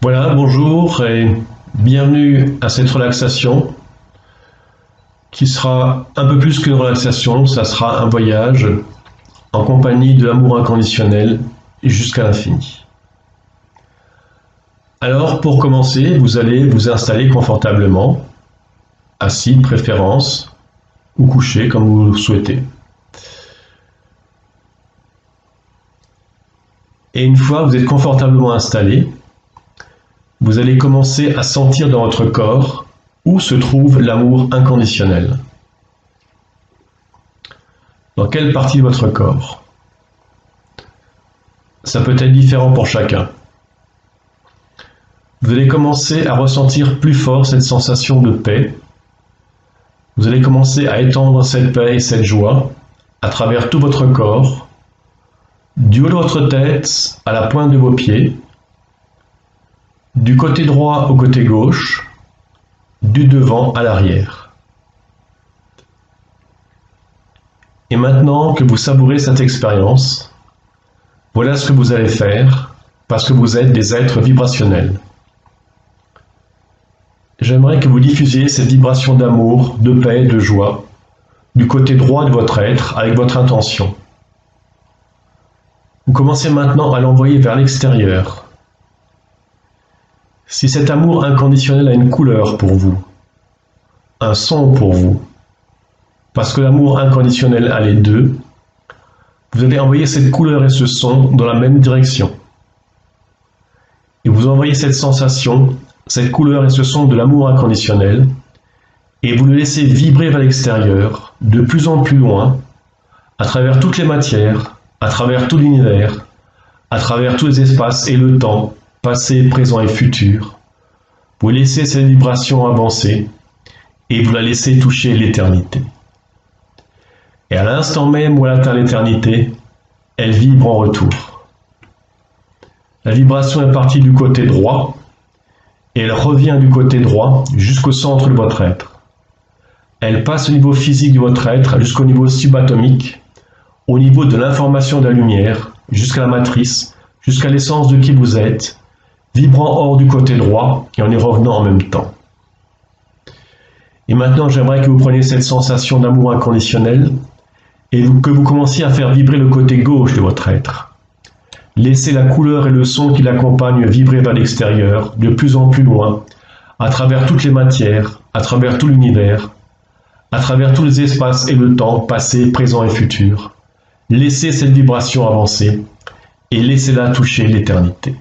Voilà, bonjour et bienvenue à cette relaxation qui sera un peu plus qu'une relaxation, ça sera un voyage en compagnie de l'amour inconditionnel jusqu'à l'infini. Alors pour commencer, vous allez vous installer confortablement, assis de préférence ou couché comme vous le souhaitez. Et une fois que vous êtes confortablement installé, vous allez commencer à sentir dans votre corps où se trouve l'amour inconditionnel. Dans quelle partie de votre corps? Ça peut être différent pour chacun. Vous allez commencer à ressentir plus fort cette sensation de paix. Vous allez commencer à étendre cette paix et cette joie à travers tout votre corps, du haut de votre tête à la pointe de vos pieds, du côté droit au côté gauche, du devant à l'arrière. Et maintenant que vous savourez cette expérience, voilà ce que vous allez faire parce que vous êtes des êtres vibrationnels. J'aimerais que vous diffusiez cette vibration d'amour, de paix, de joie du côté droit de votre être avec votre intention. Vous commencez maintenant à l'envoyer vers l'extérieur. Si cet amour inconditionnel a une couleur pour vous, un son pour vous, parce que l'amour inconditionnel a les deux, vous allez envoyer cette couleur et ce son dans la même direction. Et vous envoyez cette sensation, cette couleur et ce son de l'amour inconditionnel, et vous le laissez vibrer vers l'extérieur, de plus en plus loin, à travers toutes les matières, à travers tout l'univers, à travers tous les espaces et le temps, passé, présent et futur. Vous laissez cette vibration avancer et vous la laissez toucher l'éternité. Et à l'instant même où elle atteint l'éternité, elle vibre en retour. La vibration est partie du côté droit et elle revient du côté droit jusqu'au centre de votre être. Elle passe au niveau physique de votre être jusqu'au niveau subatomique, au niveau de l'information de la lumière, jusqu'à la matrice, jusqu'à l'essence de qui vous êtes, vibrant hors du côté droit et en y revenant en même temps. Et maintenant, j'aimerais que vous preniez cette sensation d'amour inconditionnel et que vous commenciez à faire vibrer le côté gauche de votre être. Laissez la couleur et le son qui l'accompagnent vibrer vers l'extérieur, de plus en plus loin, à travers toutes les matières, à travers tout l'univers, à travers tous les espaces et le temps, passé, présent et futur. Laissez cette vibration avancer et laissez-la toucher l'éternité.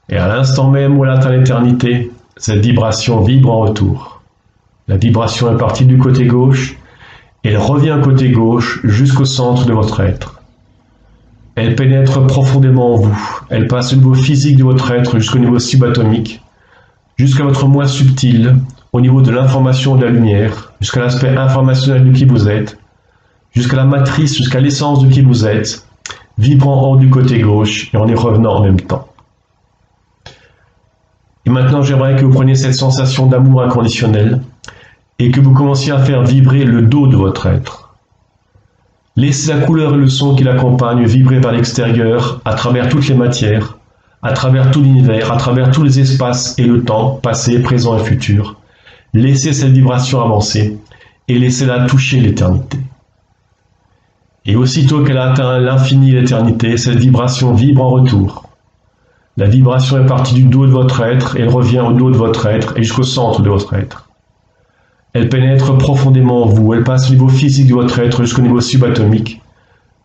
Et à l'instant même où elle atteint l'éternité, cette vibration vibre en retour. La vibration est partie du côté gauche et elle revient côté gauche jusqu'au centre de votre être. Elle pénètre profondément en vous. Elle passe au niveau physique de votre être jusqu'au niveau subatomique, jusqu'à votre moi subtil, au niveau de l'information de la lumière, jusqu'à l'aspect informationnel de qui vous êtes, jusqu'à la matrice, jusqu'à l'essence de qui vous êtes, vibrant hors du côté gauche et en y revenant en même temps. Et maintenant, j'aimerais que vous preniez cette sensation d'amour inconditionnel et que vous commenciez à faire vibrer le dos de votre être. Laissez la couleur et le son qui l'accompagnent vibrer vers l'extérieur, à travers toutes les matières, à travers tout l'univers, à travers tous les espaces et le temps, passé, présent et futur. Laissez cette vibration avancer et laissez-la toucher l'éternité. Et aussitôt qu'elle a atteint l'infini et l'éternité, cette vibration vibre en retour. La vibration est partie du dos de votre être et elle revient au dos de votre être et jusqu'au centre de votre être. Elle pénètre profondément en vous, elle passe au niveau physique de votre être jusqu'au niveau subatomique,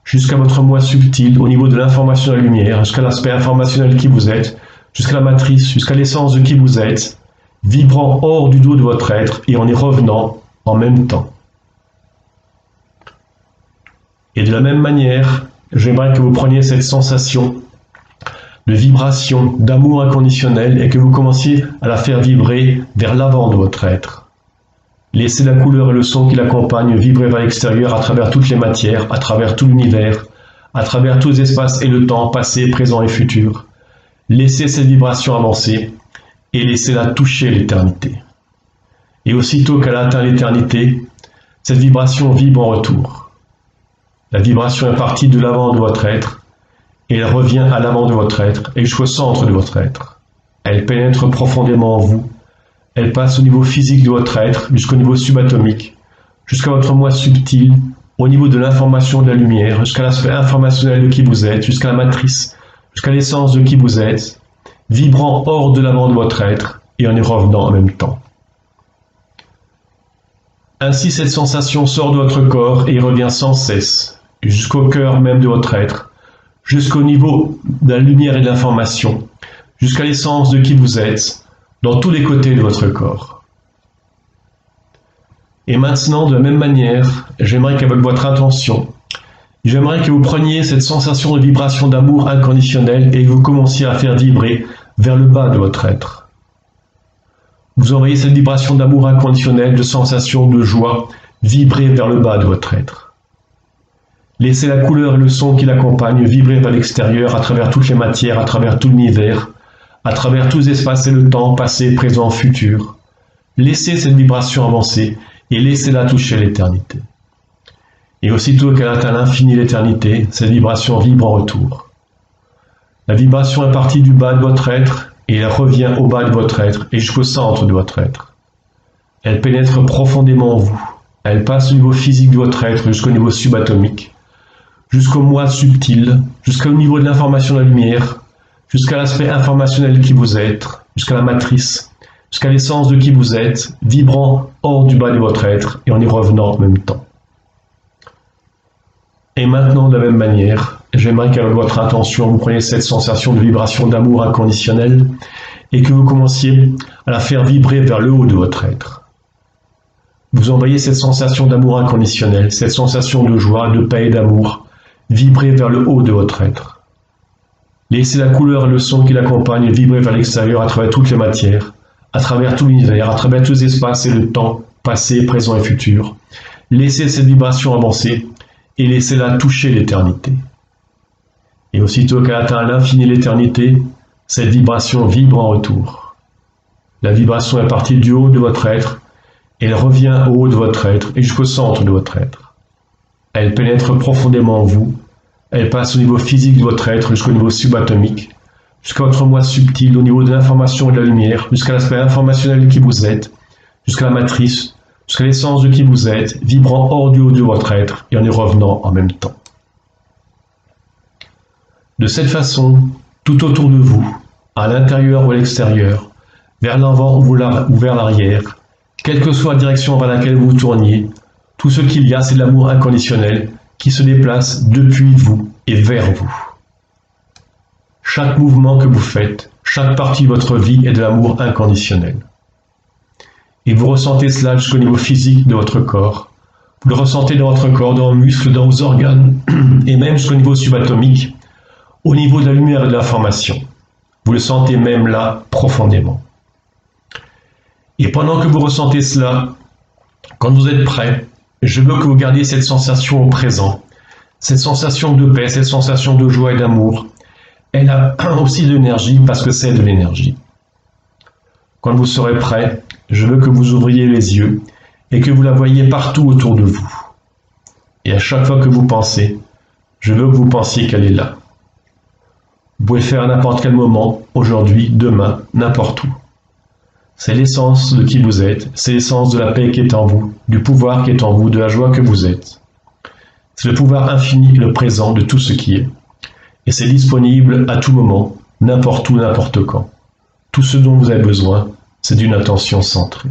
jusqu'à votre moi subtil, au niveau de l'information de la lumière, jusqu'à l'aspect informationnel de qui vous êtes, jusqu'à la matrice, jusqu'à l'essence de qui vous êtes, vibrant hors du dos de votre être et en y revenant en même temps. Et de la même manière, j'aimerais que vous preniez cette sensation de vibration, d'amour inconditionnel et que vous commenciez à la faire vibrer vers l'avant de votre être. Laissez la couleur et le son qui l'accompagnent vibrer vers l'extérieur à travers toutes les matières, à travers tout l'univers, à travers tous les espaces et le temps, passé, présent et futur. Laissez cette vibration avancer et laissez-la toucher l'éternité. Et aussitôt qu'elle atteint l'éternité, cette vibration vibre en retour. La vibration est partie de l'avant de votre être et elle revient à l'avant de votre être et jusqu'au centre de votre être. Elle pénètre profondément en vous. Elle passe au niveau physique de votre être, jusqu'au niveau subatomique, jusqu'à votre moi subtil, au niveau de l'information de la lumière, jusqu'à l'aspect informationnel de qui vous êtes, jusqu'à la matrice, jusqu'à l'essence de qui vous êtes, vibrant hors de l'avant de votre être et en y revenant en même temps. Ainsi, cette sensation sort de votre corps et y revient sans cesse, jusqu'au cœur même de votre être, jusqu'au niveau de la lumière et de l'information, jusqu'à l'essence de qui vous êtes, dans tous les côtés de votre corps. Et maintenant, de la même manière, j'aimerais qu'avec votre intention, j'aimerais que vous preniez cette sensation de vibration d'amour inconditionnel et que vous commenciez à faire vibrer vers le bas de votre être. Vous envoyez cette vibration d'amour inconditionnel, de sensation, de joie, vibrer vers le bas de votre être. Laissez la couleur et le son qui l'accompagnent vibrer vers l'extérieur, à travers toutes les matières, à travers tout l'univers, à travers tous les espaces et le temps, passé, présent, futur. Laissez cette vibration avancer et laissez-la toucher l'éternité. Et aussitôt qu'elle atteint l'infini l'éternité, cette vibration vibre en retour. La vibration est partie du bas de votre être et elle revient au bas de votre être et jusqu'au centre de votre être. Elle pénètre profondément en vous. Elle passe au niveau physique de votre être jusqu'au niveau subatomique, jusqu'au moi subtil, jusqu'au niveau de l'information de la lumière, jusqu'à l'aspect informationnel qui vous êtes, jusqu'à la matrice, jusqu'à l'essence de qui vous êtes, vibrant hors du bas de votre être et en y revenant en même temps. Et maintenant, de la même manière, j'aimerais qu'avec votre intention, vous preniez cette sensation de vibration d'amour inconditionnel et que vous commenciez à la faire vibrer vers le haut de votre être. Vous envoyez cette sensation d'amour inconditionnel, cette sensation de joie, de paix et d'amour, vibrer vers le haut de votre être. Laissez la couleur et le son qui l'accompagnent vibrer vers l'extérieur à travers toutes les matières, à travers tout l'univers, à travers tous les espaces et le temps, passé, présent et futur. Laissez cette vibration avancer et laissez-la toucher l'éternité. Et aussitôt qu'elle atteint l'infini l'éternité, cette vibration vibre en retour. La vibration est partie du haut de votre être, et elle revient au haut de votre être et jusqu'au centre de votre être. Elle pénètre profondément en vous. Elle passe au niveau physique de votre être jusqu'au niveau subatomique, jusqu'à votre moi subtil, au niveau de l'information et de la lumière, jusqu'à l'aspect informationnel de qui vous êtes, jusqu'à la matrice, jusqu'à l'essence de qui vous êtes, vibrant hors du haut de votre être et en y revenant en même temps. De cette façon, tout autour de vous, à l'intérieur ou à l'extérieur, vers l'avant ou vers l'arrière, quelle que soit la direction vers laquelle vous vous tourniez, tout ce qu'il y a, c'est de l'amour inconditionnel qui se déplace depuis vous et vers vous. Chaque mouvement que vous faites, chaque partie de votre vie est de l'amour inconditionnel. Et vous ressentez cela jusqu'au niveau physique de votre corps. Vous le ressentez dans votre corps, dans vos muscles, dans vos organes, et même jusqu'au niveau subatomique, au niveau de la lumière et de l'information. Vous le sentez même là, profondément. Et pendant que vous ressentez cela, quand vous êtes prêt, je veux que vous gardiez cette sensation au présent, cette sensation de paix, cette sensation de joie et d'amour. Elle a aussi de l'énergie parce que c'est de l'énergie. Quand vous serez prêt, je veux que vous ouvriez les yeux et que vous la voyiez partout autour de vous. Et à chaque fois que vous pensez, je veux que vous pensiez qu'elle est là. Vous pouvez le faire à n'importe quel moment, aujourd'hui, demain, n'importe où. C'est l'essence de qui vous êtes, c'est l'essence de la paix qui est en vous, du pouvoir qui est en vous, de la joie que vous êtes. C'est le pouvoir infini, le présent de tout ce qui est. Et c'est disponible à tout moment, n'importe où, n'importe quand. Tout ce dont vous avez besoin, c'est d'une attention centrée.